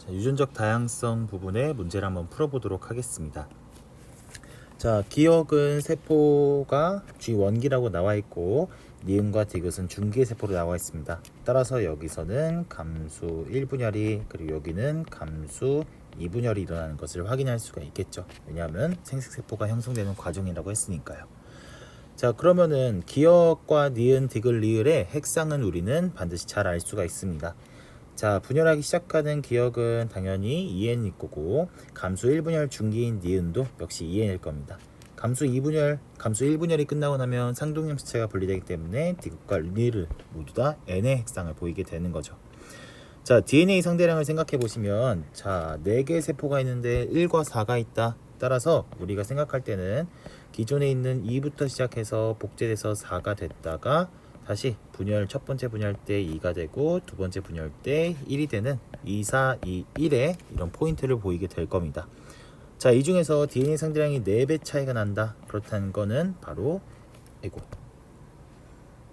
자, 유전적 다양성 부분의 문제를 한번 풀어보도록 하겠습니다. 자, 기억은 세포가 G1기라고 나와 있고 니은과 디귿은 중기의 세포로 나와 있습니다. 따라서 여기서는 감수 1분열이 그리고 여기는 감수 2분열이 일어나는 것을 확인할 수가 있겠죠. 왜냐하면 생식세포가 형성되는 과정이라고 했으니까요. 자, 그러면은 기억과 니은, 디귿, 리을의 핵상은 우리는 반드시 잘 알 수가 있습니다. 자, 분열하기 시작하는 기억은 당연히 EN일 거고 감수 1분열 중기인 니은도 역시 EN일 겁니다. 감수 1분열이 끝나고 나면 상동염색체가 분리되기 때문에 디귿과 리을 모두 다 N의 핵상을 보이게 되는 거죠. 자, DNA 상대량을 생각해 보시면 자, 4개의 세포가 있는데 1과 4가 있다. 따라서 우리가 생각할 때는 기존에 있는 2부터 시작해서 복제돼서 4가 됐다가 다시 첫 번째 분열 때 2가 되고 두 번째 분열 때 1이 되는 2, 4, 2, 1의 이런 포인트를 보이게 될 겁니다. 자, 이 중에서 DNA 상대량이 4배 차이가 난다. 그렇다는 거는 바로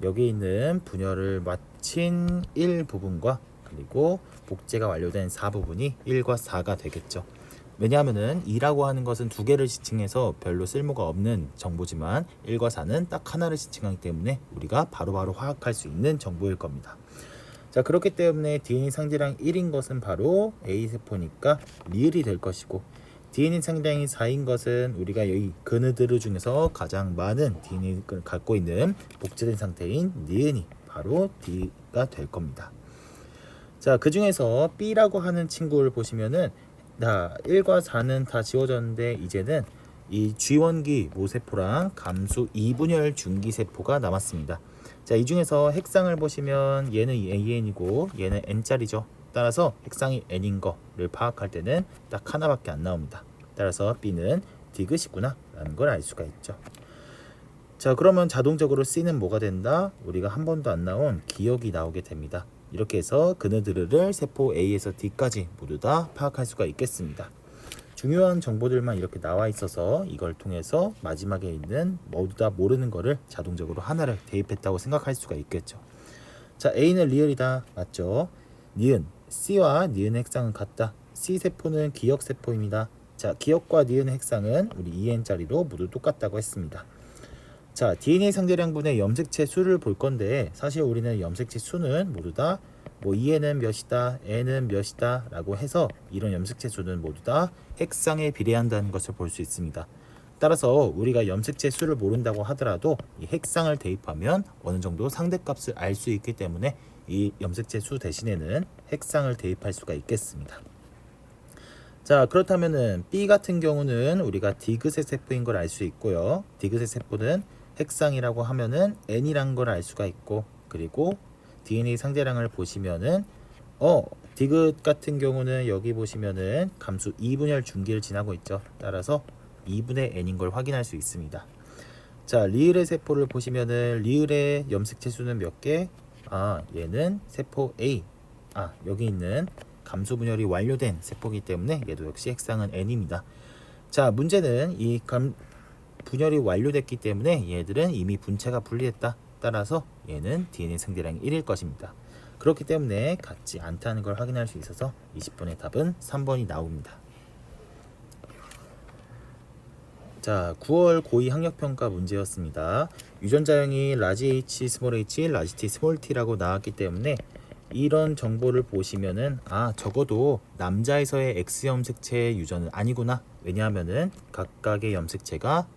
여기 있는 분열을 마친 1 부분과 그리고 복제가 완료된 4 부분이 1과 4가 되겠죠. 왜냐하면은 2라고 하는 것은 2개를 지칭해서 별로 쓸모가 없는 정보지만 1과 4는 딱 하나를 지칭하기 때문에 우리가 바로바로 파악할 수 있는 정보일 겁니다. 자, 그렇기 때문에 DNA 상대량 1인 것은 바로 A세포니까 리을이 될 것이고 DNA 상대량이 4인 것은 우리가 여기 그느드르 중에서 가장 많은 DNA를 갖고 있는 복제된 상태인 니은이 바로 D가 될 겁니다. 자, 그 중에서 B라고 하는 친구를 보시면은 1과 4는 다 지워졌는데 이제는 이 G1기 모세포랑 감수 2분열 중기세포가 남았습니다. 자, 이 중에서 핵상을 보시면 얘는 AN이고 얘는 N짜리죠. 따라서 핵상이 N인 거를 파악할 때는 딱 하나밖에 안 나옵니다. 따라서 B는 디귿이구나 라는 걸 알 수가 있죠. 자, 그러면 자동적으로 C는 뭐가 된다? 우리가 한 번도 안 나온 기억이 나오게 됩니다. 이렇게 해서 그느드르를 세포 A에서 D까지 모두 다 파악할 수가 있겠습니다. 중요한 정보들만 이렇게 나와 있어서 이걸 통해서 마지막에 있는 모두 다 모르는 거를 자동적으로 하나를 대입했다고 생각할 수가 있겠죠. 자, A는 리을이다. 맞죠? 니은, C와 니은의 핵상은 같다. C세포는 기억세포입니다. 자, 기억과 니은의 핵상은 우리 EN짜리로 모두 똑같다고 했습니다. 자, DNA 상대량분의 염색체 수를 볼 건데 사실 우리는 염색체 수는 모두 다 EN은 몇이다, N은 몇이다 라고 해서 이런 염색체 수는 모두 다 핵상에 비례한다는 것을 볼 수 있습니다. 따라서 우리가 염색체 수를 모른다고 하더라도 이 핵상을 대입하면 어느 정도 상대값을 알 수 있기 때문에 이 염색체 수 대신에는 핵상을 대입할 수가 있겠습니다. 자, 그렇다면은 B 같은 경우는 우리가 디귿의 세포인 걸 알 수 있고요. 디귿의 세포는 핵상이라고 하면은 N이란 걸 알 수가 있고, 그리고 DNA 상대량을 보시면은 디귿 같은 경우는 여기 보시면은 감수 2분열 중기를 지나고 있죠. 따라서 2분의 N인 걸 확인할 수 있습니다. 자, 리을의 세포를 보시면은 리을의 염색체 수는 몇 개? 얘는 세포 A. 여기 있는 감수 분열이 완료된 세포이기 때문에 얘도 역시 핵상은 N입니다. 자, 문제는 이 분열이 완료됐기 때문에 얘들은 이미 분체가 분리됐다. 따라서 얘는 DNA 상대량이 1일 것입니다. 그렇기 때문에 같지 않다는 걸 확인할 수 있어서 20번의 답은 3번이 나옵니다. 자, 9월 고2 학력평가 문제였습니다. 유전자형이 라지 H, 스몰 h, 라지 T, 스몰 t라고 나왔기 때문에 이런 정보를 보시면은 적어도 남자에서의 X 염색체의 유전은 아니구나. 왜냐하면은 각각의 유전자가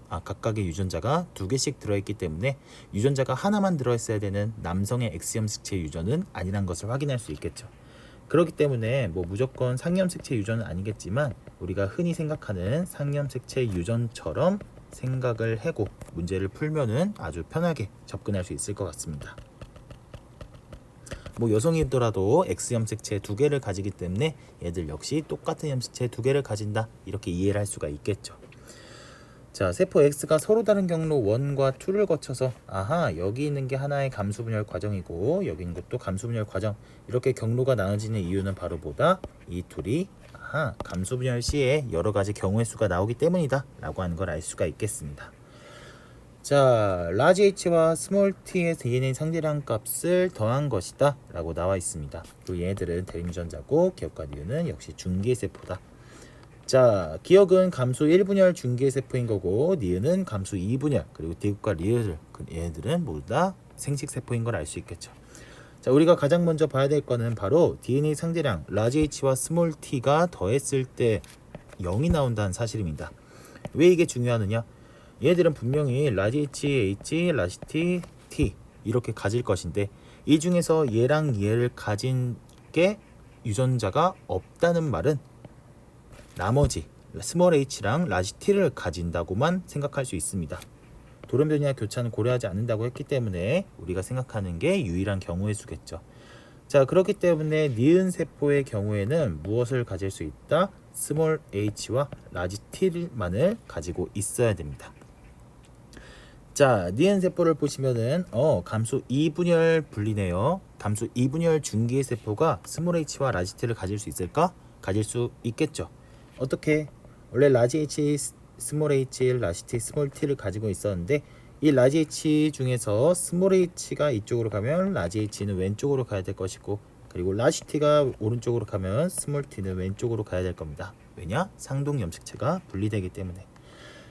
2개씩 들어있기 때문에 유전자가 하나만 들어있어야 되는 남성의 X 염색체 유전은 아니란 것을 확인할 수 있겠죠. 그렇기 때문에 무조건 상염색체 유전은 아니겠지만 우리가 흔히 생각하는 상염색체 유전처럼 생각을 하고 문제를 풀면은 아주 편하게 접근할 수 있을 것 같습니다. 여성이더라도 X 염색체 2개를 가지기 때문에 얘들 역시 똑같은 염색체 2개를 가진다. 이렇게 이해를 할 수가 있겠죠. 자, 세포 X가 서로 다른 경로 1과 2를 거쳐서 여기 있는 게 하나의 감수분열 과정이고 여기 있는 것도 감수분열 과정. 이렇게 경로가 나눠지는 이유는 바로 이 둘이 감수분열 시에 여러 가지 경우의 수가 나오기 때문이다 라고 하는 걸 알 수가 있겠습니다. 자, 라지 h와 스몰 t의 DNA 상대량 값을 더한 것이다 라고 나와 있습니다. 그리고 얘네들은 대리유전자고 기억과 니은은 역시 중기세포다. 자, 기억은 감수 1분열 중기세포인 거고 니은은 감수 2분열, 그리고 디귿과 리을 얘네들은 모두 다 생식세포인 걸 알 수 있겠죠. 자, 우리가 가장 먼저 봐야 될 거는 바로 DNA 상대량 라지 h와 스몰 t가 더했을 때 0이 나온다는 사실입니다. 왜 이게 중요하느냐? 얘들은 분명히 라지 h, 라지 t 이렇게 가질 것인데 이 중에서 얘랑 얘를 가진 게 유전자가 없다는 말은 나머지 스몰 h랑 라지 t를 가진다고만 생각할 수 있습니다. 돌연변이와 교차는 고려하지 않는다고 했기 때문에 우리가 생각하는 게 유일한 경우의 수겠죠. 자, 그렇기 때문에 니은 세포의 경우에는 무엇을 가질 수 있다? 스몰 h와 라지 t만을 가지고 있어야 됩니다. 자, 니은 세포를 보시면은 감수 2분열 분리네요. 감수 2분열 중기의 세포가 스몰 h와 라지 t를 가질 수 있을까? 가질 수 있겠죠. 어떻게? 원래 라지 h, 스몰 h, 라지 t, 스몰 t를 가지고 있었는데 이 라지 h 중에서 스몰 h가 이쪽으로 가면 라지 h는 왼쪽으로 가야 될 것이고, 그리고 라지 t가 오른쪽으로 가면 스몰 t는 왼쪽으로 가야 될 겁니다. 왜냐? 상동 염색체가 분리되기 때문에.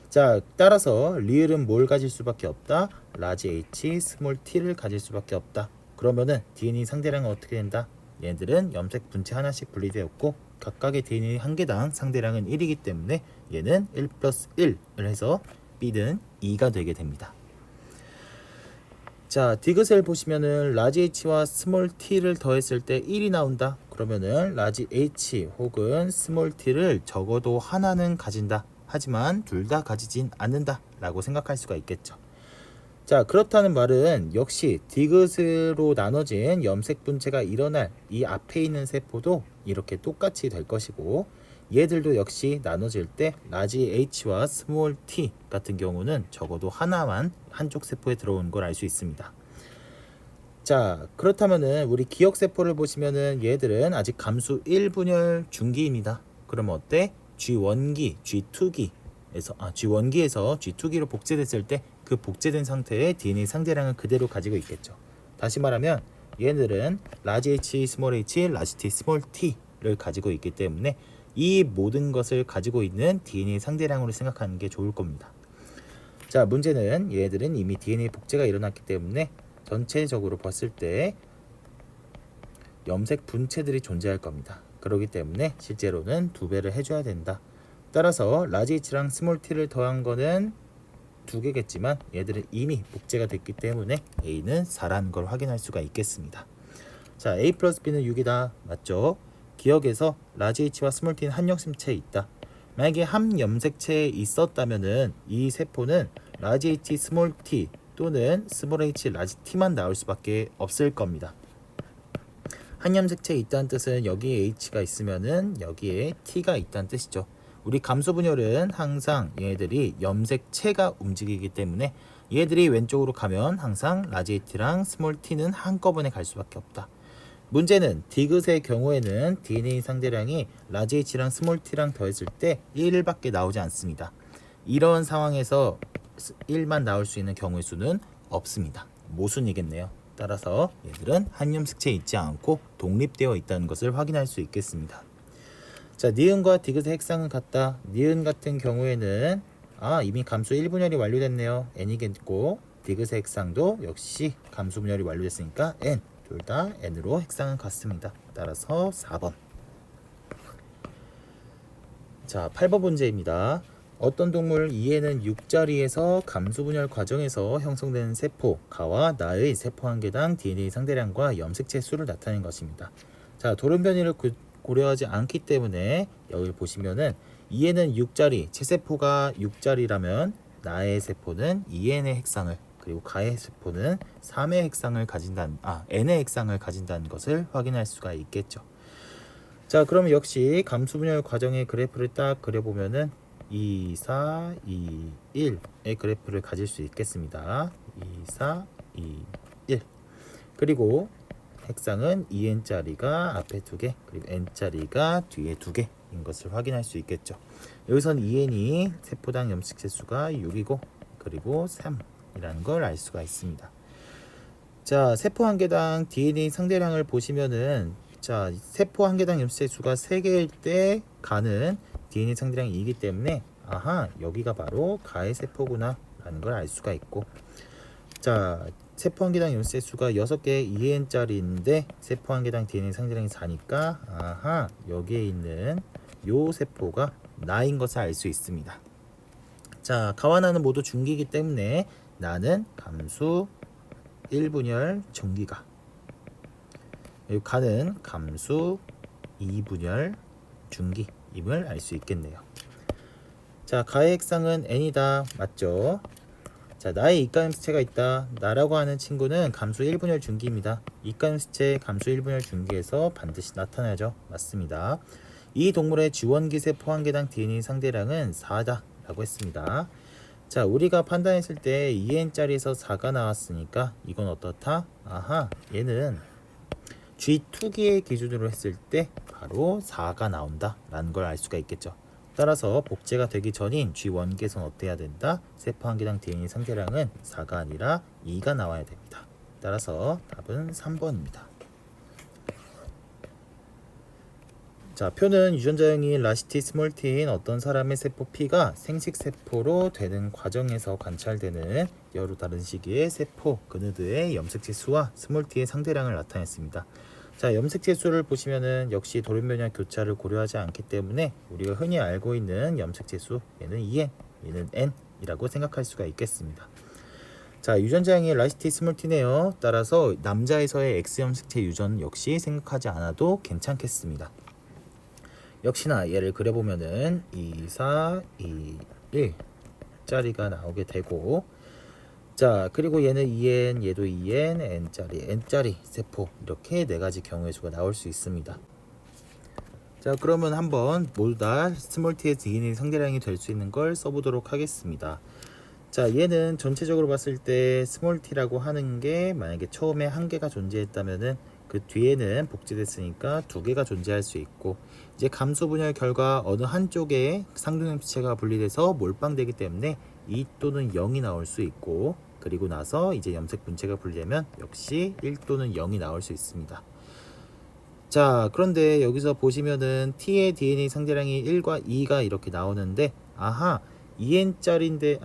자, 따라서 리을은 뭘 가질 수밖에 없다? 라지 h, 스몰 t를 가질 수밖에 없다. 그러면은 DNA 상대량은 어떻게 된다? 얘들은 염색 분체 하나씩 분리되었고 각각의 DNA 한 개당 상대량은 1이기 때문에 얘는 1 플러스 1을 해서 B는 2가 되게 됩니다. 자, 디귿을 보시면은 라지 h와 스몰 t를 더했을 때 1이 나온다. 그러면은 라지 h 혹은 스몰 t를 적어도 하나는 가진다. 하지만 둘 다 가지진 않는다 라고 생각할 수가 있겠죠. 자, 그렇다는 말은 역시 디귿으로 나눠진 염색 분체가 일어날 이 앞에 있는 세포도 이렇게 똑같이 될 것이고, 얘들도 역시 나눠질 때 라지 h와 스몰 t 같은 경우는 적어도 하나만 한쪽 세포에 들어온 걸 알 수 있습니다. 자, 그렇다면은 우리 기억 세포를 보시면은 얘들은 아직 감수 1분열 중기입니다. 그러면 어때? G1기, G2기에서 G1기에서 G2기로 복제됐을 때 그 복제된 상태의 DNA 상대량은 그대로 가지고 있겠죠. 다시 말하면 얘들은 라지 H, 스몰 h, 라지 T, 스몰 t를 가지고 있기 때문에 이 모든 것을 가지고 있는 DNA 상대량으로 생각하는 게 좋을 겁니다. 자, 문제는 얘들은 이미 DNA 복제가 일어났기 때문에 전체적으로 봤을 때 염색 분체들이 존재할 겁니다. 그렇기 때문에 실제로는 2배를 해줘야 된다. 따라서 라지 h랑 스몰 t를 더한 거는 2개겠지만 얘들은 이미 복제가 됐기 때문에 A는 4라는 걸 확인할 수가 있겠습니다. 자, A 플러스 B는 6이다. 맞죠? 기억에서 라지 h와 스몰 t는 한 염색체에 있다. 만약에 한 염색체에 있었다면은 이 세포는 라지 h, 스몰 t 또는 스몰 h, 라지 t만 나올 수밖에 없을 겁니다. 한 염색체에 있다는 뜻은 여기에 h가 있으면은 여기에 t가 있다는 뜻이죠. 우리 감수 분열은 항상 얘네들이 염색체가 움직이기 때문에 얘들이 왼쪽으로 가면 항상 라지 h랑 스몰 t는 한꺼번에 갈 수밖에 없다. 문제는 디귿의 경우에는 DNA 상대량이 라지 h랑 스몰 t랑 더했을 때 1밖에 나오지 않습니다. 이런 상황에서 1만 나올 수 있는 경우의 수는 없습니다. 모순이겠네요. 따라서 얘들은 한 염색체에 있지 않고 독립되어 있다는 것을 확인할 수 있겠습니다. 자, 니은과 디귿의 핵상은 같다. 니은 같은 경우에는 이미 감수 1분열이 완료됐네요. n이겠고, 디귿의 핵상도 역시 감수 분열이 완료됐으니까 n, 둘 다 n으로 핵상은 같습니다. 따라서 4번. 자, 8번 문제입니다. 어떤 동물 이에는 6자리에서 감수 분열 과정에서 형성되는 세포 가와 나의 세포 한 개당 DNA 상대량과 염색체 수를 나타낸 것입니다. 자, 돌연변이를 고려하지 않기 때문에 여기 보시면은 이에는 6자리, 체세포가 6자리라면 나의 세포는 2n의 핵상을, 그리고 가의 세포는 3의 핵상을 가진다는 n의 핵상을 가진다는 것을 확인할 수가 있겠죠. 자, 그러면 역시 감수 분열 과정의 그래프를 딱 그려보면은 2, 4, 2, 1의 그래프를 가질 수 있겠습니다. 2, 4, 2, 1. 그리고 핵상은 2n짜리가 앞에 2개, 그리고 n짜리가 뒤에 2개인 것을 확인할 수 있겠죠. 여기선 2n이 세포당 염색체 수가 6이고, 그리고 3, N이라는 걸 알 수가 있습니다. 자, 세포 한 개당 DNA 상대량을 보시면은 자, 세포 한 개당 염색체 수가 3개일 때 가는 DNA 상대량이 2이기 때문에 아하, 여기가 바로 가의 세포구나 라는 걸 알 수가 있고, 자, 세포 한 개당 염색체 수가 6개 2N짜리인데 세포 한 개당 DNA 상대량이 4니까 아하, 여기에 있는 요 세포가 나인 것을 알 수 있습니다. 자, 가와 나는 모두 중기이기 때문에 나는 감수 1분열 중기가, 가는 감수 2분열 중기임을 알 수 있겠네요. 자, 가의 핵상은 N이다. 맞죠? 자, 나의 이가염색체가 있다. 나라고 하는 친구는 감수 1분열 중기입니다. 이가염색체 감수 1분열 중기에서 반드시 나타나죠. 맞습니다. 이 동물의 지원기 세포 한 개당 DNA 상대량은 4다 라고 했습니다. 자, 우리가 판단했을 때 2N짜리에서 4가 나왔으니까 이건 어떻다? 아하, 얘는 G2기의 기준으로 했을 때 바로 4가 나온다 라는 걸 알 수가 있겠죠. 따라서 복제가 되기 전인 G1기에서는 어때야 된다? 세포 한 개당 DNA 상대량은 4가 아니라 2가 나와야 됩니다. 따라서 답은 3번입니다. 자, 표는 유전자형인 라시티 스몰티인 어떤 사람의 세포 P가 생식세포로 되는 과정에서 관찰되는 여러 다른 시기의 세포 그누드의 염색체 수와 스몰티의 상대량을 나타냈습니다. 자, 염색체 수를 보시면은 역시 돌연변이와 교차를 고려하지 않기 때문에 우리가 흔히 알고 있는 염색체 수, 얘는 2N, 얘는 N이라고 생각할 수가 있겠습니다. 자, 유전자형이 라시티 스몰티네요. 따라서 남자에서의 X염색체 유전 역시 생각하지 않아도 괜찮겠습니다. 역시나 얘를 그려보면은 2, 4, 2, 1짜리가 나오게 되고, 자, 그리고 얘는 2N, 얘도 2N, N짜리 세포, 이렇게 4가지 경우의 수가 나올 수 있습니다. 자, 그러면 한번 모두 다 스몰티의 DNA 상대량이 될 수 있는 걸 써보도록 하겠습니다. 자, 얘는 전체적으로 봤을 때 스몰티라고 하는 게 만약에 처음에 1개가 존재했다면은 그 뒤에는 복제됐으니까 2개가 존재할 수 있고, 이제 감수 분열 결과 어느 한쪽에 상등염색체가 분리돼서 몰빵되기 때문에 2 또는 0이 나올 수 있고, 그리고 나서 이제 염색 분체가 분리되면 역시 1 또는 0이 나올 수 있습니다. 자, 그런데 여기서 보시면은 T의 DNA 상대량이 1과 2가 이렇게 나오는데, 아하, 2N짜리인데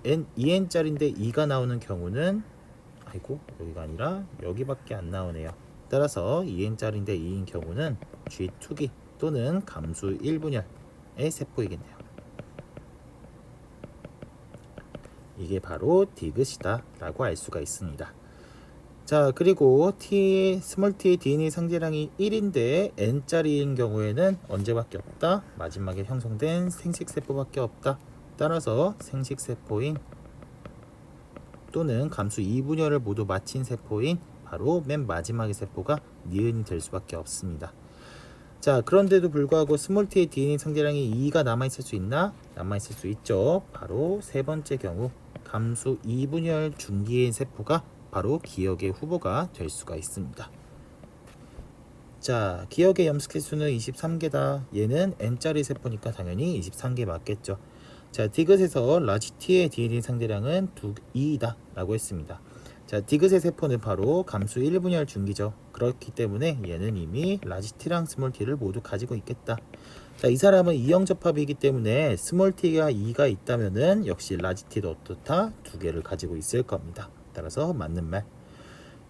2가 나오는 경우는 아이고, 여기가 아니라 여기밖에 안 나오네요. 따라서 2N짜리인데 2인 경우는 G2기 또는 감수 1분열의 세포이겠네요. 이게 바로 디귿이다 라고 알 수가 있습니다. 자, 그리고 스몰 t의 DNA 상대량이 1인데 N짜리인 경우에는 언제밖에 없다? 마지막에 형성된 생식세포밖에 없다. 따라서 생식세포인 또는 감수 2분열을 모두 마친 세포인 바로 맨 마지막의 세포가 니은이 될 수밖에 없습니다. 자, 그런데도 불구하고 스몰 t의 DNA 상대량이 2가 남아있을 수 있나? 남아있을 수 있죠. 바로 세 번째 경우 감수 2분열 중기의 세포가 바로 기억의 후보가 될 수가 있습니다. 자, 기억의 염색체 수는 23개다. 얘는 N짜리 세포니까 당연히 23개 맞겠죠. 자, 디귿에서 라지 T의 DNA 상대량은 2이다 라고 했습니다. 자, 디귿의 세포는 바로 감수 1분열 중기죠. 그렇기 때문에 얘는 이미 라지 T랑 스몰 t를 모두 가지고 있겠다. 자, 이 사람은 이형 접합이기 때문에 스몰 t가 2가 있다면은 역시 라지 T도 어떻다? 2개를 가지고 있을 겁니다. 따라서 맞는 말.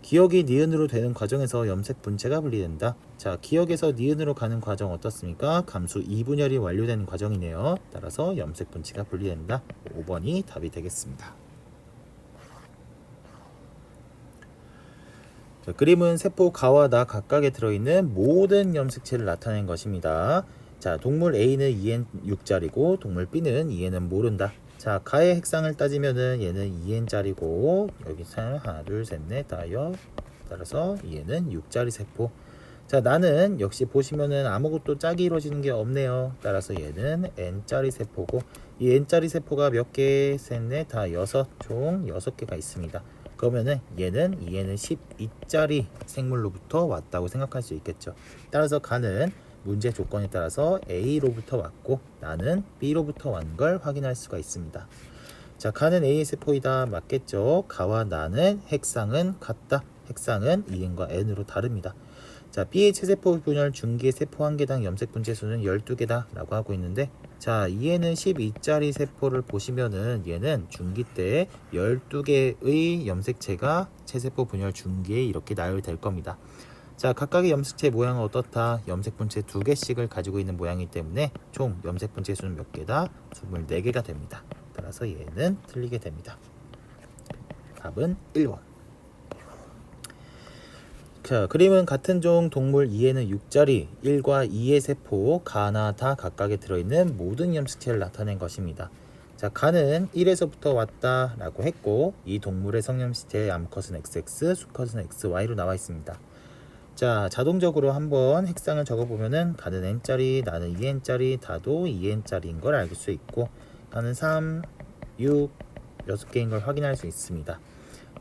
기억이 니은으로 되는 과정에서 염색 분체가 분리된다. 자, 기억에서 니은으로 가는 과정 어떻습니까? 감수 2분열이 완료되는 과정이네요. 따라서 염색 분체가 분리된다. 5번이 답이 되겠습니다. 자, 그림은 세포 가와 나 각각에 들어있는 모든 염색체를 나타낸 것입니다. 자, 동물 A는 2N 6짜리고 동물 B는 2N은 모른다. 자, 가의 핵상을 따지면은 얘는 2N짜리고 여기서 하나 둘 셋 넷 다섯, 따라서 얘는 6짜리 세포. 자, 나는 역시 보시면은 아무것도 짝이 이루어지는 게 없네요. 따라서 얘는 N짜리 세포고, 이 N짜리 세포가 몇 개? 셋 넷 다 여섯, 총 6개가 있습니다. 그러면은 얘는 12짜리 생물로부터 왔다고 생각할 수 있겠죠. 따라서 가는 문제 조건에 따라서 A로부터 왔고 나는 B로부터 온 걸 확인할 수가 있습니다. 자, 가는 A의 세포이다. 맞겠죠? 가와 나는 핵상은 같다. 핵상은 EN과 N으로 다릅니다. 자, B의 체세포 분열 중기의 세포 한 개당 염색 분체 수는 12개다 라고 하고 있는데, 자, 얘는 12짜리 세포를 보시면은 얘는 중기 때 12개의 염색체가 체세포 분열 중기에 이렇게 나열될 겁니다. 자, 각각의 염색체 모양은 어떻다? 염색 분체 2개씩을 가지고 있는 모양이기 때문에 총 염색 분체 수는 몇 개다? 24개가 됩니다. 따라서 얘는 틀리게 됩니다. 답은 1번. 자, 그림은 같은 종 동물 2에는 6자리 1과 2의 세포 가나 다 각각에 들어있는 모든 염색체를 나타낸 것입니다. 자, 가는 1에서부터 왔다 라고 했고, 이 동물의 성염색체의 암컷은 XX, 수컷은 XY로 나와 있습니다. 자, 자동적으로 한번 핵상을 적어보면은 가는 N짜리, 나는 2N짜리, 다도 2N짜리인 걸 알 수 있고, 나는 3, 6, 6개인 걸 확인할 수 있습니다.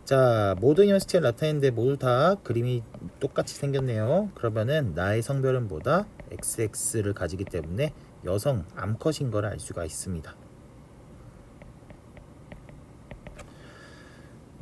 자, 모든 염색체를 나타내는데 모두 다 그림이 똑같이 생겼네요. 그러면은 나의 성별은 뭐다? XX를 가지기 때문에 여성 암컷인 걸 알 수가 있습니다.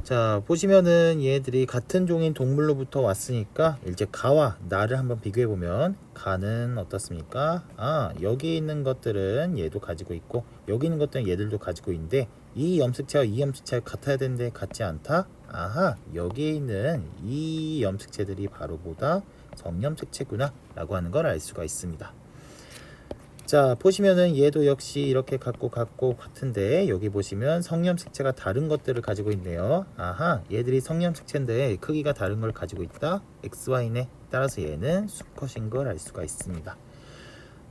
자, 보시면은 얘들이 같은 종인 동물로부터 왔으니까 이제 가와 나를 한번 비교해 보면, 가는 어떻습니까? 아, 여기 있는 것들은 얘도 가지고 있고 여기 있는 것들은 얘들도 가지고 있는데, 이 염색체와 이 염색체가 같아야 되는데 같지 않다? 아하, 여기에 있는 이 염색체들이 바로 보다 성염색체구나 라고 하는 걸 알 수가 있습니다. 자, 보시면은 얘도 역시 이렇게 같고 같은데, 여기 보시면 성염색체가 다른 것들을 가지고 있네요. 아하, 얘들이 성염색체인데 크기가 다른 걸 가지고 있다. XY네. 따라서 얘는 수컷인 걸 알 수가 있습니다.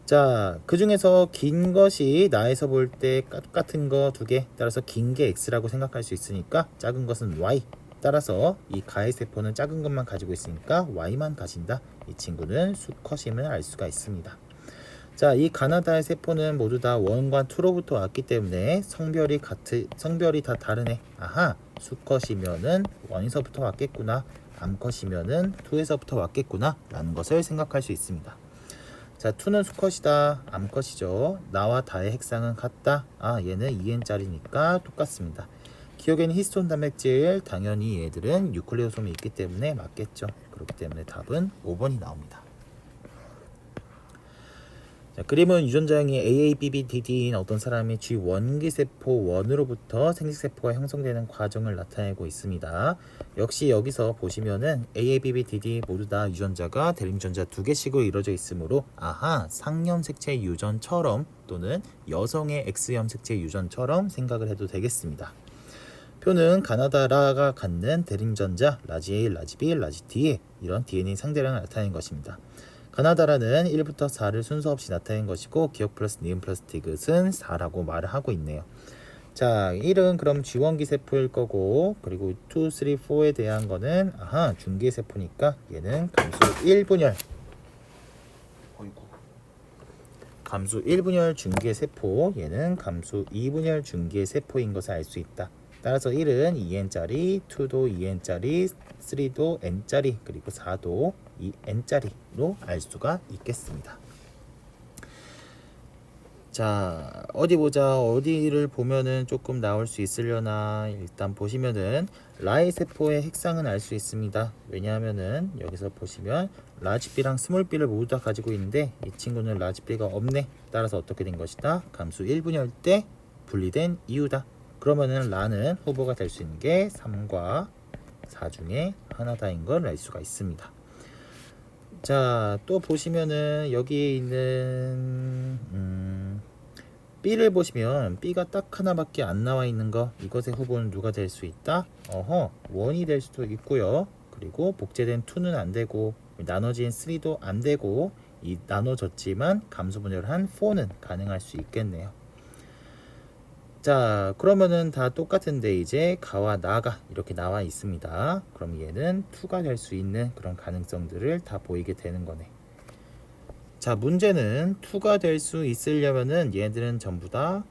자, 그 중에서 긴 것이 나에서 볼 때 똑같은 거 2개, 따라서 긴 게 X라고 생각할 수 있으니까 작은 것은 Y. 따라서 이 가의 세포는 작은 것만 가지고 있으니까 Y만 가진다. 이 친구는 수컷임을 알 수가 있습니다. 자, 이 가나다의 세포는 모두 다 1과 2로부터 왔기 때문에 성별이 다 다르네. 아하, 수컷이면은 1에서부터 왔겠구나, 암컷이면은 2에서부터 왔겠구나 라는 것을 생각할 수 있습니다. 자, 2는 수컷이다. 암컷이죠. 나와 다의 핵상은 같다. 아, 얘는 2N짜리니까 똑같습니다. 기억에는 히스톤 단백질, 당연히 얘들은 뉴클레오솜이 있기 때문에 맞겠죠. 그렇기 때문에 답은 5번이 나옵니다. 자, 그림은 유전자형이 AABBDD인 어떤 사람이 G 원기세포 1으로부터 생식세포가 형성되는 과정을 나타내고 있습니다. 역시 여기서 보시면은 AABBDD 모두 다 유전자가 대립유전자 2개씩으로 이루어져 있으므로, 아하, 상염색체 유전처럼 또는 여성의 X염색체 유전처럼 생각을 해도 되겠습니다. 표는 가나다라가 갖는 대립유전자 라지 A, 라지 B, 라지 D의 이런 DNA 상대량을 나타낸 것입니다. 가나다라는 1부터 4를 순서 없이 나타낸 것이고, 기억 플러스 니은 플러스 디귿은 4라고 말을 하고 있네요. 자, 1은 그럼 G원기 세포일 거고, 그리고 2, 3, 4에 대한 거는 아하, 중기 세포니까 얘는 감수 1분열, 감수 1분열 중기의 세포, 얘는 감수 2분열 중기의 세포인 것을 알 수 있다. 따라서 1은 2N짜리, 2도 2N짜리, 3도 N짜리, 그리고 4도 2N짜리로 알 수가 있겠습니다. 자, 어디 보자. 어디를 보면은 조금 나올 수 있으려나. 일단 보시면은 라의 세포의 핵상은 알 수 있습니다. 왜냐하면은 여기서 보시면 라지 B랑 스몰 B를 모두 다 가지고 있는데, 이 친구는 라지 B가 없네. 따라서 어떻게 된 것이다? 감수 1분열 때 분리된 이유다. 그러면은 라는 후보가 될 수 있는 게 3과 4 중에 하나다인 걸 알 수가 있습니다. 자, 또 보시면은 여기에 있는 B를 보시면 B가 딱 하나밖에 안 나와 있는 거, 이것의 후보는 누가 될 수 있다? 1이 될 수도 있고요. 그리고 복제된 2는 안 되고, 나눠진 3도 안 되고, 이 나눠졌지만 감수 분열한 4는 가능할 수 있겠네요. 자, 그러면은 다 똑같은데 이제 가와 나가 이렇게 나와 있습니다. 그럼 얘는 2가 될 수 있는 그런 가능성들을 다 보이게 되는 거네. 자, 문제는 2가 될 수 있으려면은 얘들은 전부 다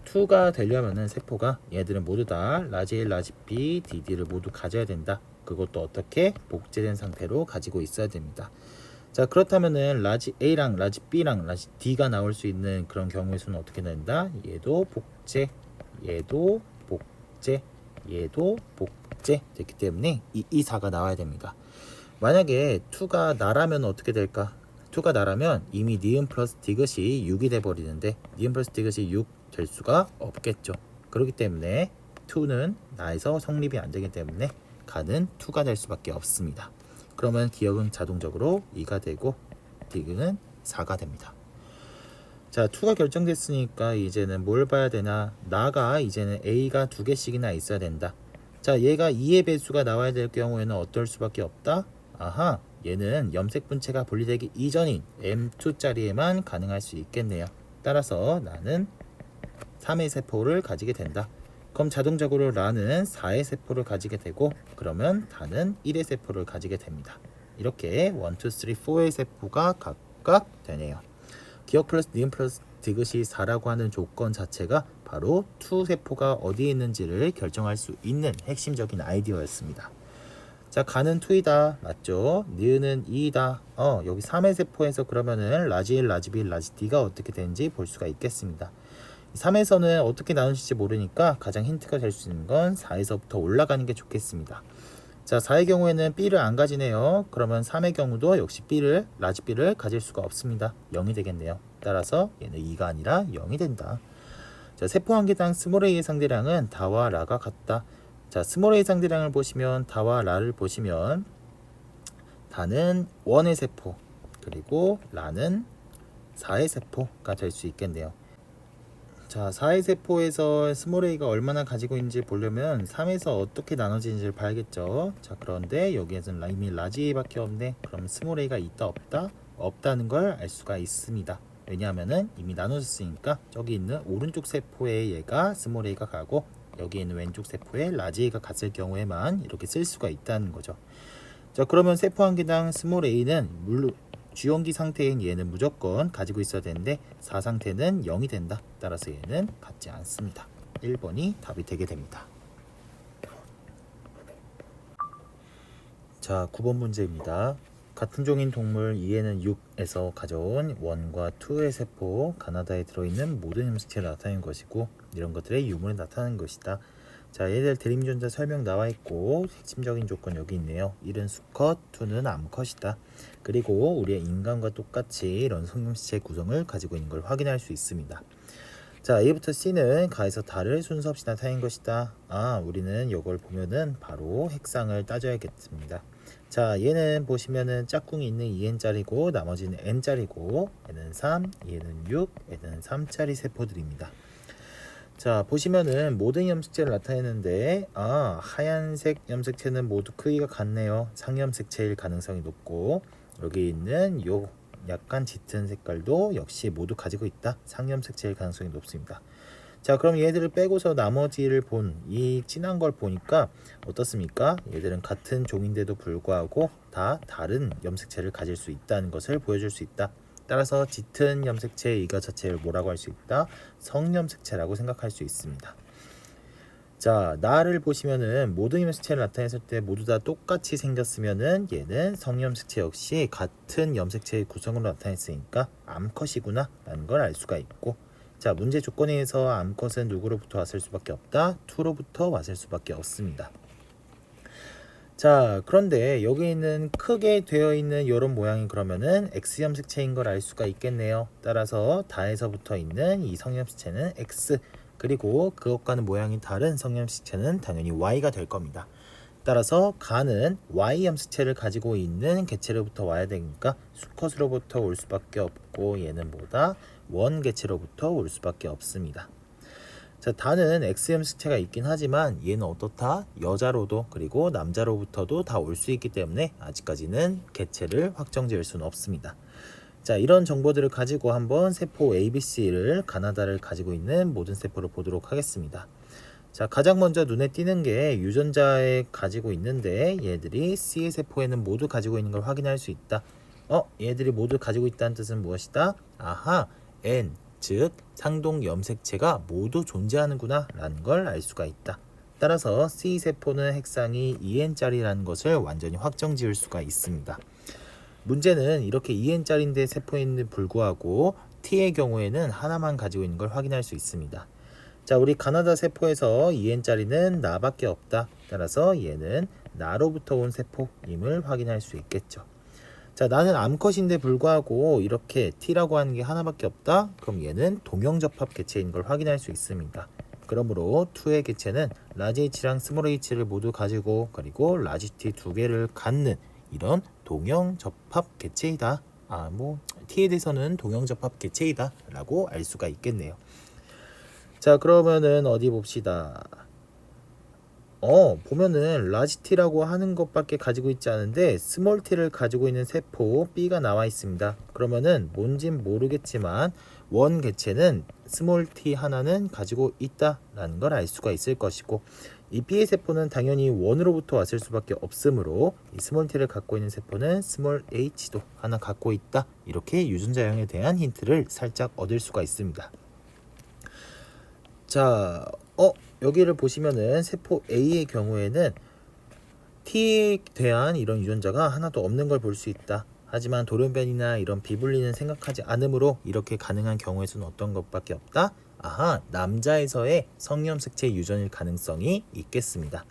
2가 되려면은 세포가 얘들은 모두 다 라지 A, 라지 B, DD를 모두 가져야 된다. 그것도 어떻게? 복제된 상태로 가지고 있어야 됩니다. 자, 그렇다면은 라지 A랑 라지 B랑 라지 D가 나올 수 있는 그런 경우의 수는 어떻게 된다? 얘도 복제, 얘도 복제, 얘도 복제 됐기 때문에 이 4가 나와야 됩니다. 만약에 2가 나라면 어떻게 될까? 2가 나라면 이미 니은 플러스 디귿이 6이 돼버리는데 니은 플러스 디귿이 6 될 수가 없겠죠. 그렇기 때문에 2는 나에서 성립이 안 되기 때문에 가는 2가 될 수밖에 없습니다. 그러면 기억은 자동적으로 2가 되고 디귿은 4가 됩니다. 자, 2가 결정됐으니까 이제는 뭘 봐야 되나? 나가 이제는 A가 2개씩이나 있어야 된다. 자, 얘가 2의 배수가 나와야 될 경우에는 어떨 수밖에 없다? 아하, 얘는 염색 분체가 분리되기 이전인 M2짜리에만 가능할 수 있겠네요. 따라서 나는 3의 세포를 가지게 된다. 그럼 자동적으로 라는 4의 세포를 가지게 되고 그러면 다는 1의 세포를 가지게 됩니다. 이렇게 1, 2, 3, 4의 세포가 각각 되네요. 기억 플러스 니은 플러스 디귿이 4라고 하는 조건 자체가 바로 2 세포가 어디에 있는지를 결정할 수 있는 핵심적인 아이디어였습니다. 자, 가는 2이다. 맞죠? 니은은 2이다. 여기 3의 세포에서 그러면은 라지 1, 라지 B, 라지 D가 어떻게 되는지 볼 수가 있겠습니다. 3에서는 어떻게 나누실지 모르니까 가장 힌트가 될 수 있는 건 4에서부터 올라가는 게 좋겠습니다. 자, 4의 경우에는 B를 안 가지네요. 그러면 3의 경우도 역시 B를, 라지 B를 가질 수가 없습니다. 0이 되겠네요. 따라서 얘는 2가 아니라 0이 된다. 자, 세포 한 개당 스몰 a의 상대량은 다와 라가 같다. 자, 스몰 a 상대량을 보시면 다와 라를 보시면 다는 1의 세포 그리고 라는 4의 세포가 될 수 있겠네요. 자, 4의 세포에서 스몰 a가 얼마나 가지고 있는지 보려면 3에서 어떻게 나눠지는지를 봐야겠죠. 자, 그런데 여기에서는 이미 라지 a밖에 없네. 그럼 스몰 a가 있다 없다? 없다는 걸 알 수가 있습니다. 왜냐하면은 이미 나눠졌으니까 저기 있는 오른쪽 세포에 얘가 스몰 a가 가고 여기 있는 왼쪽 세포에 라지 a가 갔을 경우에만 이렇게 쓸 수가 있다는 거죠. 자, 그러면 세포 한 개당 스몰 a는 물론 주용기 상태인 얘는 무조건 가지고 있어야 되는데 4 상태는 0이 된다. 따라서 얘는 갖지 않습니다. 1번이 답이 되게 됩니다. 자, 9번 문제입니다. 같은 종인 동물 2에는 6에서 가져온 1과 2의 세포 가나다에 들어있는 모든 햄스터를 나타내는 것이고 이런 것들의 유무를 나타내는 것이다. 자, 얘들 대림존자 설명 나와 있고 핵심적인 조건 여기 있네요. 1은 수컷, 2는 암컷이다. 그리고 우리의 인간과 똑같이 이런 성형시체 구성을 가지고 있는 걸 확인할 수 있습니다. 자, A부터 C는 가에서 달을 순서 없이 나타낸 것이다. 우리는 이걸 보면은 바로 핵상을 따져야겠습니다. 자, 얘는 보시면은 짝꿍이 있는 2n짜리고 나머지는 n짜리고 얘는 3, 얘는 6, 얘는 3짜리 세포들입니다. 자, 보시면은 모든 염색체를 나타내는데 하얀색 염색체는 모두 크기가 같네요. 상염색체일 가능성이 높고 여기 있는 요 약간 짙은 색깔도 역시 모두 가지고 있다. 상염색체일 가능성이 높습니다. 자, 그럼 얘들을 빼고서 나머지를 본 이 진한 걸 보니까 어떻습니까? 얘들은 같은 종인데도 불구하고 다 다른 염색체를 가질 수 있다는 것을 보여줄 수 있다. 따라서 짙은 염색체 이거 자체를 뭐라고 할 수 있다? 성염색체라고 생각할 수 있습니다. 자, 나를 보시면은 모든 염색체를 나타냈을 때 모두 다 똑같이 생겼으면은 얘는 성염색체 역시 같은 염색체의 구성으로 나타냈으니까 암컷이구나 라는 걸 알 수가 있고, 자, 문제 조건에서 암컷은 누구로부터 왔을 수밖에 없다? 2로부터 왔을 수밖에 없습니다. 자, 그런데 여기 있는 크게 되어 있는 이런 모양이 그러면은 X 염색체인 걸 알 수가 있겠네요. 따라서 다에서부터 있는 이 성염색체는 X, 그리고 그것과는 모양이 다른 성염색체는 당연히 Y가 될 겁니다. 따라서 가는 Y 염색체를 가지고 있는 개체로부터 와야 되니까 수컷으로부터 올 수밖에 없고 얘는 뭐다? 원 개체로부터 올 수밖에 없습니다. 자, 다는 X 염색체가 있긴 하지만 얘는 어떻다? 여자로도 그리고 남자로부터도 다 올 수 있기 때문에 아직까지는 개체를 확정 지을 수는 없습니다. 자, 이런 정보들을 가지고 한번 세포 ABC를 가나다를 가지고 있는 모든 세포를 보도록 하겠습니다. 자, 가장 먼저 눈에 띄는 게 유전자에 가지고 있는데 얘들이 C의 세포에는 모두 가지고 있는 걸 확인할 수 있다. 얘들이 모두 가지고 있다는 뜻은 무엇이다? N, 즉 상동 염색체가 모두 존재하는구나 라는 걸 알 수가 있다. 따라서 C세포는 핵상이 2n짜리라는 것을 완전히 확정 지을 수가 있습니다. 문제는 이렇게 2n짜리인데 세포인데 불구하고 T의 경우에는 하나만 가지고 있는 걸 확인할 수 있습니다. 자, 우리 가나다 세포에서 2n짜리는 나밖에 없다. 따라서 얘는 나로부터 온 세포임을 확인할 수 있겠죠. 자, 나는 암컷인데 불구하고 이렇게 T라고 하는 게 하나밖에 없다. 그럼 얘는 동형접합 개체인 걸 확인할 수 있습니다. 그러므로 2의 개체는 라지 H랑 스몰 h를 모두 가지고 그리고 라지 T 두 개를 갖는 이런 동형접합 개체이다. T에 대해서는 동형접합 개체이다 라고 알 수가 있겠네요. 자, 그러면은 어디 봅시다. 보면은 라지 T라고 하는 것밖에 가지고 있지 않은데 스몰 T를 가지고 있는 세포 B가 나와 있습니다. 그러면은 뭔진 모르겠지만 원 개체는 스몰 T 하나는 가지고 있다라는 걸 알 수가 있을 것이고, 이 B의 세포는 당연히 원으로부터 왔을 수밖에 없으므로 이 스몰 T를 갖고 있는 세포는 스몰 H도 하나 갖고 있다. 이렇게 유전자형에 대한 힌트를 살짝 얻을 수가 있습니다. 자, 여기를 보시면은 세포 A의 경우에는 T에 대한 이런 유전자가 하나도 없는 걸 볼 수 있다. 하지만 돌연변이나 이런 비분리는 생각하지 않으므로 이렇게 가능한 경우의 수는 어떤 것밖에 없다? 남자에서의 성염색체 유전일 가능성이 있겠습니다.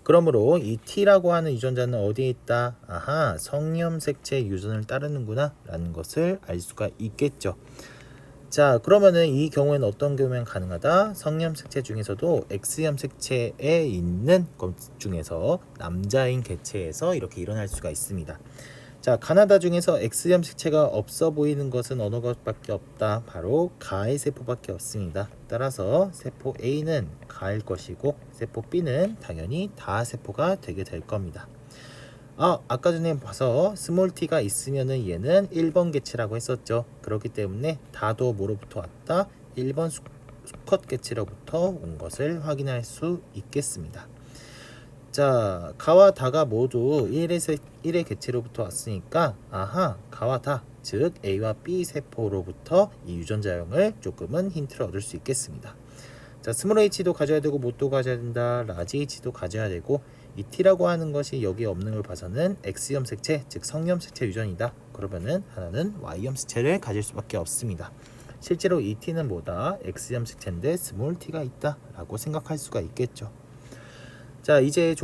그러므로 이 T라고 하는 유전자는 어디에 있다? 성염색체 유전을 따르는구나 라는 것을 알 수가 있겠죠. 자, 그러면은 이 경우에는 어떤 경우면 가능하다? 성염색체 중에서도 X염색체에 있는 것 중에서 남자인 개체에서 이렇게 일어날 수가 있습니다. 자, 가나다 중에서 X염색체가 없어 보이는 것은 어느 것밖에 없다? 바로 가의 세포밖에 없습니다. 따라서 세포 A는 가일 것이고 세포 B는 당연히 다 세포가 되게 될 겁니다. 아까 전에 봐서 스몰 t가 있으면은 얘는 1번 개체라고 했었죠. 그렇기 때문에 다도 뭐로부터 왔다? 1번 수컷 개체로부터 온 것을 확인할 수 있겠습니다. 자, 가와 다가 모두 1의 개체로부터 왔으니까 가와 다, 즉 A와 B 세포로부터 이 유전자형을 조금은 힌트를 얻을 수 있겠습니다. 자, 스몰 h도 가져야 되고 못도 가져야 된다. 라지 h도 가져야 되고, 이 T라고 하는 것이 여기에 없는 걸 봐서는 X염색체, 즉 성염색체 유전이다. 그러면은 하나는 Y염색체를 가질 수밖에 없습니다. 실제로 이 T는 뭐다? X염색체인데 스몰 t가 있다 라고 생각할 수가 있겠죠. 자, 이제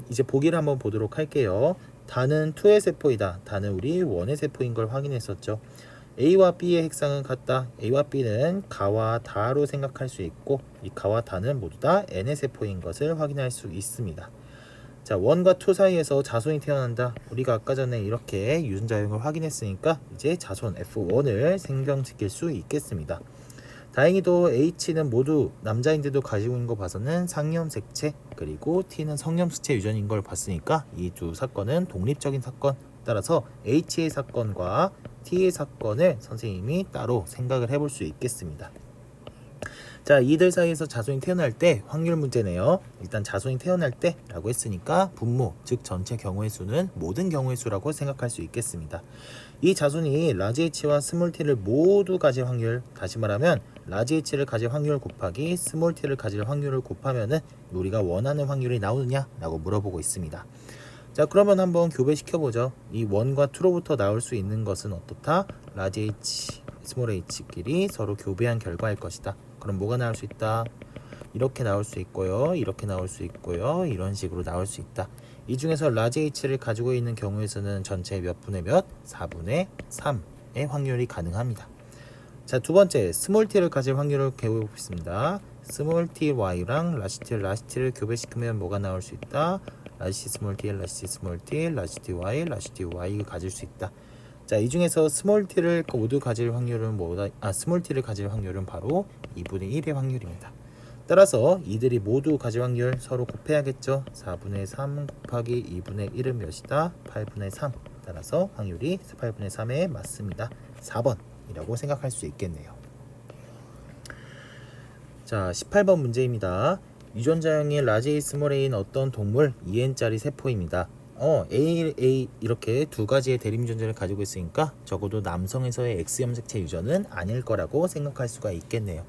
이제 보기를 한번 보도록 할게요. 다는 2의 세포이다. 다는 우리 1의 세포인 걸 확인했었죠. A와 B의 핵상은 같다. A와 B는 가와 다로 생각할 수 있고, 이 가와 다는 모두 다 N의 세포인 것을 확인할 수 있습니다. 자, 1과 2 사이에서 자손이 태어난다. 우리가 아까 전에 이렇게 유전자형을 확인했으니까 이제 자손 F1을 생성시킬 수 있겠습니다. 다행히도 H는 모두 남자인데도 가지고 있는 거 봐서는 상염색체, 그리고 T는 성염색체 유전인 걸 봤으니까 이 두 사건은 독립적인 사건, 따라서 H의 사건과 T의 사건을 선생님이 따로 생각을 해볼 수 있겠습니다. 자, 이들 사이에서 자손이 태어날 때 확률 문제네요. 일단 자손이 태어날 때 라고 했으니까 분모, 즉 전체 경우의 수는 모든 경우의 수라고 생각할 수 있겠습니다. 이 자손이 라지 H와 스몰 t를 모두 가질 확률, 다시 말하면 라지 H를 가질 확률 곱하기 스몰 t를 가질 확률을 곱하면은 우리가 원하는 확률이 나오느냐 라고 물어보고 있습니다. 자, 그러면 한번 교배시켜보죠. 이 1과 2로부터 나올 수 있는 것은 어떻다? 라지 H, 스몰 h끼리 서로 교배한 결과일 것이다. 그럼 뭐가 나올 수 있다? 이렇게 나올 수 있고요, 이렇게 나올 수 있고요, 이런 식으로 나올 수 있다. 이 중에서 라지 H를 가지고 있는 경우에서는 전체 몇 분의 몇? 4분의 3의 확률이 가능합니다. 자, 두 번째, 스몰 t를 가질 확률을 배워보겠습니다. 스몰 ty랑 라지 t를 교배시키면 뭐가 나올 수 있다? 라지 스몰 t, 라지 스몰 t, 라지 ty, 라지 ty를 가질 수 있다. 자, 이 중에서 스몰 t를 모두 가질 확률은 스몰 t를 가질 확률은 바로 2분의 1의 확률입니다. 따라서 이들이 모두 가질 확률 서로 곱해야겠죠. 4분의 3 곱하기 2분의 1은 몇이다? 8분의 3. 따라서 확률이 8분의 3에 맞습니다. 4번이라고 생각할 수 있겠네요. 자, 18번 문제입니다. 유전자형의 라지 A, 스몰 a인 어떤 동물 2n짜리 세포입니다. A 이렇게 두 가지의 대립 유전자를 가지고 있으니까 적어도 남성에서의 X염색체 유전은 아닐 거라고 생각할 수가 있겠네요.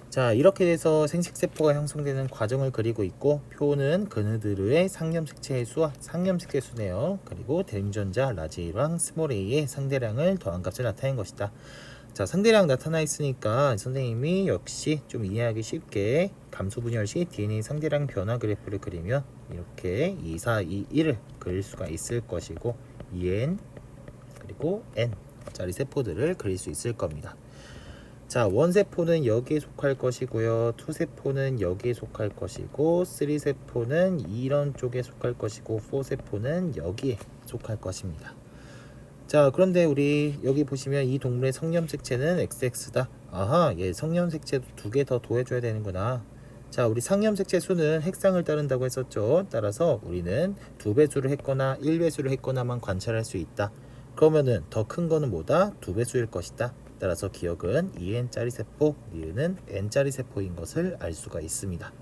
자, 이렇게 돼서 생식세포가 형성되는 과정을 그리고 있고, 표는 그네들의 상염색체의 수와 상염색체 수네요. 그리고 대유전자 라지 A랑 스몰 a의 상대량을 더한 값을 나타낸 것이다. 자, 상대량 나타나 있으니까 선생님이 역시 좀 이해하기 쉽게 감소 분열 시 DNA 상대량 변화 그래프를 그리면 이렇게 2, 4, 2, 1을 그릴 수가 있을 것이고, EN 그리고 N 짜리 세포들을 그릴 수 있을 겁니다. 자, 1세포는 여기에 속할 것이고요. 2세포는 여기에 속할 것이고, 3세포는 이런 쪽에 속할 것이고, 4세포는 여기에 속할 것입니다. 자, 그런데 우리 여기 보시면 이 동물의 성염색체는 XX다. 아하, 얘 성염색체도 2개 더 더해줘야 되는구나. 자, 우리 상염색체 수는 핵상을 따른다고 했었죠. 따라서 우리는 2배수를 했거나 1배수를 했거나만 관찰할 수 있다. 그러면은 더 큰 거는 뭐다? 2배수일 것이다. 따라서 기억은 2n짜리 세포, 니은은 n짜리 세포인 것을 알 수가 있습니다.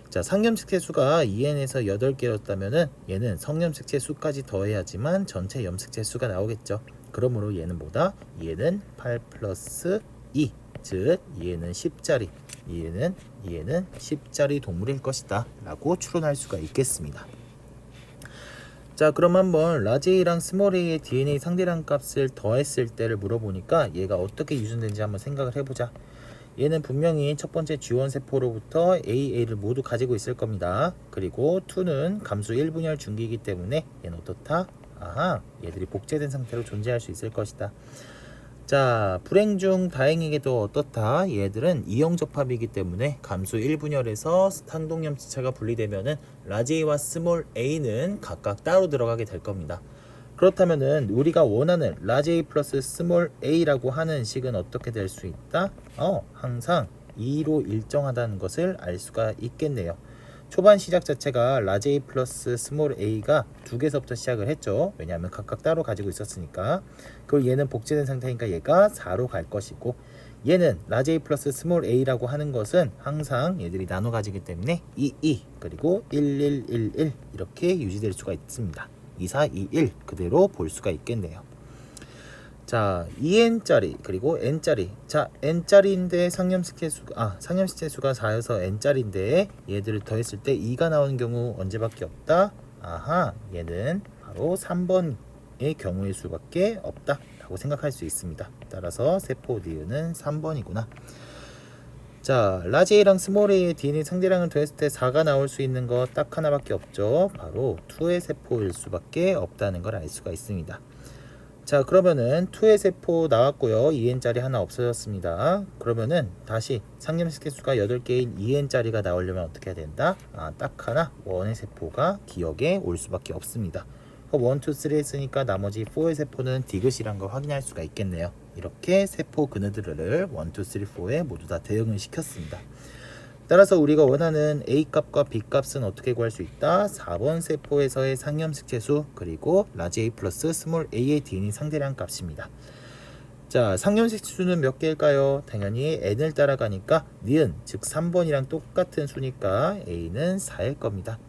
자, 상염색체 수가 2n에서 8개였다면은 얘는 성염색체 수까지 더해야지만 전체 염색체 수가 나오겠죠. 그러므로 얘는 뭐다? 얘는 8 플러스 2, 즉 얘는 10짜리, 얘는 10짜리 동물일 것이다 라고 추론할 수가 있겠습니다. 자, 그럼 한번 라지 A랑 스몰 a의 DNA 상대량 값을 더했을 때를 물어보니까 얘가 어떻게 유전되는지 한번 생각을 해보자. 얘는 분명히 첫 번째 G1 세포로부터 AA를 모두 가지고 있을 겁니다. 그리고 2는 감수 1분열 중기이기 때문에 얘는 어떻다? 아하, 얘들이 복제된 상태로 존재할 수 있을 것이다. 자, 불행 중 다행이게도 어떻다? 얘들은 이형접합이기 때문에 감수 1분열에서 상동염체가 분리되면은 라지 A와 스몰 a는 각각 따로 들어가게 될 겁니다. 그렇다면은 우리가 원하는 라지 A 플러스 스몰 a라고 하는 식은 어떻게 될 수 있다? 항상 2로 일정하다는 것을 알 수가 있겠네요. 초반 시작 자체가 라지 A 플러스 스몰 a가 2개서부터 시작을 했죠. 왜냐하면 각각 따로 가지고 있었으니까. 그리고 얘는 복제된 상태니까 얘가 4로 갈 것이고, 얘는 라지 A 플러스 스몰 a라고 하는 것은 항상 얘들이 나눠 가지기 때문에 2, 그리고 1, 1, 1, 1 이렇게 유지될 수가 있습니다. 2, 4, 2, 1 그대로 볼 수가 있겠네요. 자, 2n짜리 그리고 n짜리. 자, n짜리인데 상염색체 수가 상염색체 수가 4여서 n짜리인데 얘들을 더했을 때 2가 나오는 경우 언제밖에 없다? 아하, 얘는 바로 3번의 경우의 수밖에 없다 라고 생각할 수 있습니다. 따라서 세포 니은은 3번이구나. 자, 라지 A랑 스몰 a의 DNA 상대량을 더했을 때 4가 나올 수 있는 거 딱 하나밖에 없죠. 바로 2의 세포일 수밖에 없다는 걸 알 수가 있습니다. 자, 그러면은 2의 세포 나왔고요. 2n짜리 하나 없어졌습니다. 그러면은 다시 상염색체 수가 8개인 2n짜리가 나오려면 어떻게 해야 된다? 딱 하나 1의 세포가 기억에 올 수밖에 없습니다. 1, 2, 3 했으니까 나머지 4의 세포는 디귿이란 걸 확인할 수가 있겠네요. 이렇게 세포 그네들을 1, 2, 3, 4에 모두 다 대응을 시켰습니다. 따라서 우리가 원하는 A 값과 B 값은 어떻게 구할 수 있다? 4번 세포에서의 상염색체 수 그리고 라지 A 플러스 스몰 a의 DNA 상대량 값입니다. 자, 상염색체 수는 몇 개일까요? 당연히 n을 따라가니까 니은 즉 3번이랑 똑같은 수니까 a는 4일 겁니다.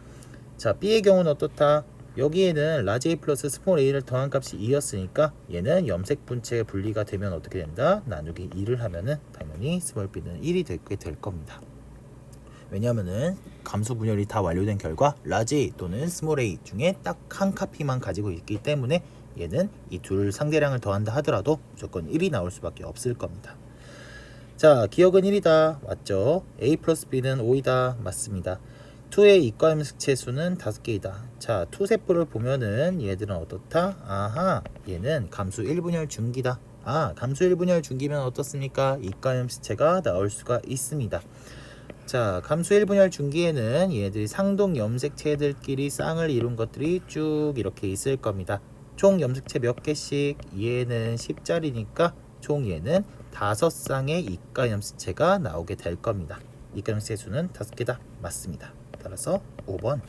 자, B의 경우는 어떻다? 여기에는 라지 A 플러스 스몰 a를 더한 값이 2였으니까 얘는 염색 분체의 분리가 되면 어떻게 된다? 나누기 2를 하면은 당연히 스몰 b는 1이 되게 될 겁니다. 왜냐하면은 감소 분열이 다 완료된 결과 라지 A 또는 스몰 a 중에 딱 한 카피만 가지고 있기 때문에 얘는 이 둘 상대량을 더한다 하더라도 무조건 1이 나올 수밖에 없을 겁니다. 자, 기억은 1이다. 맞죠? A 플러스 B는 5이다. 맞습니다. 2의 이과염색체 수는 5개이다. 자, 2세포를 보면은 얘들은 어떻다? 아하, 얘는 감수 1분열 중기다. 감수 1분열 중기면 어떻습니까? 이과염색체가 나올 수가 있습니다. 자, 감수 1분열 중기에는 얘들이 상동 염색체들끼리 쌍을 이룬 것들이 쭉 이렇게 있을 겁니다. 총 염색체 몇 개씩? 얘는 10짜리니까 총 얘는 5쌍의 이가 염색체가 나오게 될 겁니다. 이가 염색체 수는 5개다. 맞습니다. 따라서 5번